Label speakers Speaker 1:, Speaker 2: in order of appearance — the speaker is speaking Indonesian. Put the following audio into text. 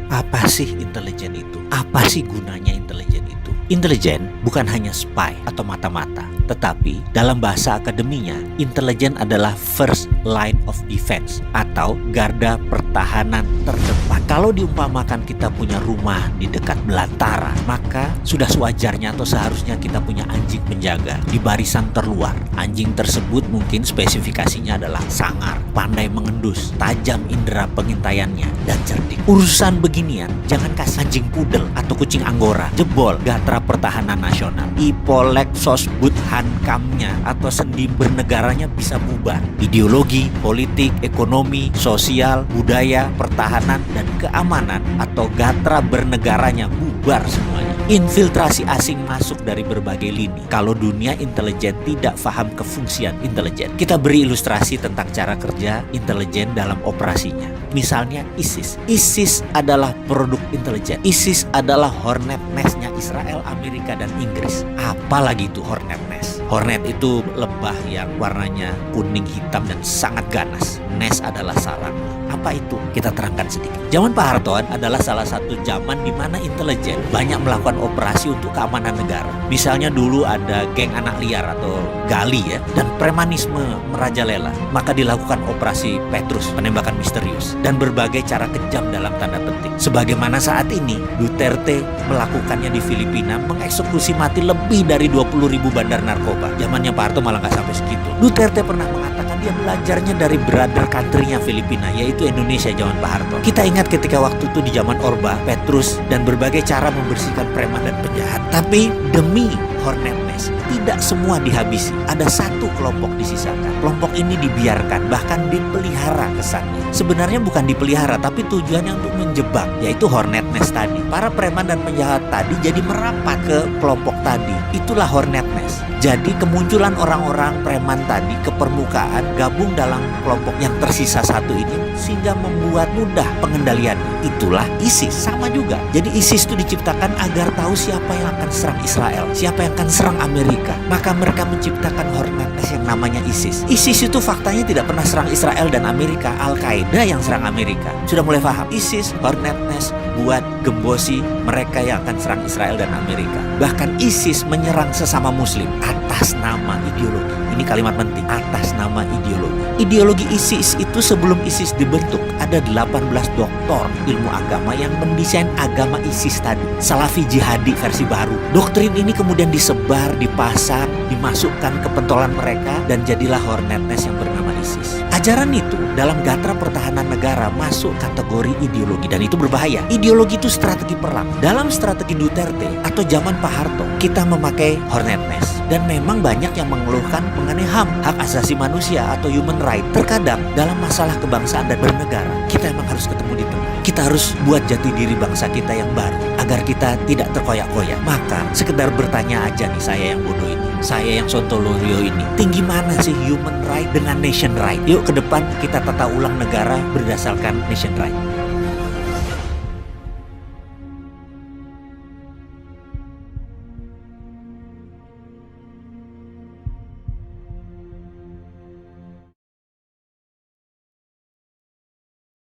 Speaker 1: Apa sih intelijen itu? Apa sih gunanya intelijen itu? Intelijen bukan hanya spy atau mata-mata, tetapi dalam bahasa akademinya, intelijen adalah first line of defense atau garda pertahanan terdepan. Kalau diumpamakan kita punya rumah di dekat belantara, maka sudah sewajarnya atau seharusnya kita punya anjing penjaga di barisan terluar. Anjing tersebut mungkin spesifikasinya adalah sangar, pandai mengendus, tajam indera pengintaiannya, dan cerdik. Urusan beginian, jangan kasih anjing pudel atau kucing anggora, jebol gatra pertahanan nasional. Ipolek sosbud hankamnya atau sendi bernegaranya bisa bubar. Ideologi, politik, ekonomi, sosial, budaya, pertahanan, dan keamanan atau gatra bernegaranya bubar semuanya. Infiltrasi asing masuk dari berbagai lini. Kalau dunia intelijen tidak paham kefungsian intelijen. Kita beri ilustrasi tentang cara kerja intelijen dalam operasinya. Misalnya ISIS. ISIS adalah produk intelijen. ISIS adalah hornet nest-nya Israel, Amerika, dan Inggris. Apalagi itu hornet nest? Hornet itu lebah yang warnanya kuning hitam dan sangat ganas. Nest adalah sarang. Apa itu? Kita terangkan sedikit. Zaman Pak Harto adalah salah satu zaman di mana intelijen banyak melakukan operasi untuk keamanan negara. Misalnya dulu ada geng anak liar atau gali ya, dan premanisme merajalela. Maka dilakukan operasi Petrus, penembakan misterius, dan berbagai cara kejam dalam tanda petik. Sebagaimana saat ini Duterte melakukannya di Filipina, mengeksekusi mati lebih dari 20.000 bandar narkoba. Zamannya Pak Harto malah nggak sampai segitu. Duterte pernah mengatakan dia belajarnya dari brother country-nya Filipina, yaitu Indonesia zaman Pak Harto. Kita ingat ketika waktu itu di zaman Orba, Petrus, dan berbagai cara membersihkan preman dan penjahat. Tapi demi hornet nest, tidak semua dihabisi. Ada satu kelompok disisakan. Kelompok ini dibiarkan, bahkan dipelihara kesannya. Sebenarnya bukan dipelihara, tapi tujuannya untuk menjebak, yaitu hornet nest tadi. Para preman dan penjahat tadi jadi merapat ke kelompok tadi. Itulah hornet nest. Jadi kemunculan orang-orang preman tadi ke permukaan, gabung dalam kelompok yang tersisa satu ini, sehingga membuat mudah pengendaliannya. Itulah ISIS, sama juga. Jadi ISIS itu diciptakan agar tahu siapa yang akan serang Israel, siapa yang akan serang Amerika. Maka mereka menciptakan hornet nest yang namanya ISIS. ISIS itu faktanya tidak pernah serang Israel dan Amerika, Al-Qaeda yang serang Amerika. Sudah mulai paham? ISIS, hornet nest buat gembosi mereka yang akan serang Israel dan Amerika. Bahkan ISIS menyerang sesama muslim atas nama ideologi. Ini kalimat penting, atas nama ideologi. Ideologi ISIS itu sebelum ISIS dibentuk, ada 18 doktor ilmu agama yang mendesain agama ISIS tadi. Salafi jihadi versi baru. Doktrin ini kemudian disebar, dipasang, dimasukkan ke pentolan mereka, dan jadilah hornet nest yang bernama ISIS. Ajaran itu dalam gatra pertahanan negara masuk kategori ideologi, dan itu berbahaya. Ideologi itu strategi perang. Dalam strategi Duterte atau zaman Pak Harto, kita memakai hornet nest. Dan memang banyak yang mengeluhkan mengenai HAM, hak asasi manusia atau human right. Terkadang dalam masalah kebangsaan dan bernegara, kita emang harus ketemu di tengah. Kita harus buat jati diri bangsa kita yang baru, agar kita tidak terkoyak-koyak. Maka sekedar bertanya aja nih, saya yang bodoh ini, saya yang sontoloyo ini, tinggi mana sih human right dengan nation right? Yuk ke depan kita tata ulang negara berdasarkan nation right.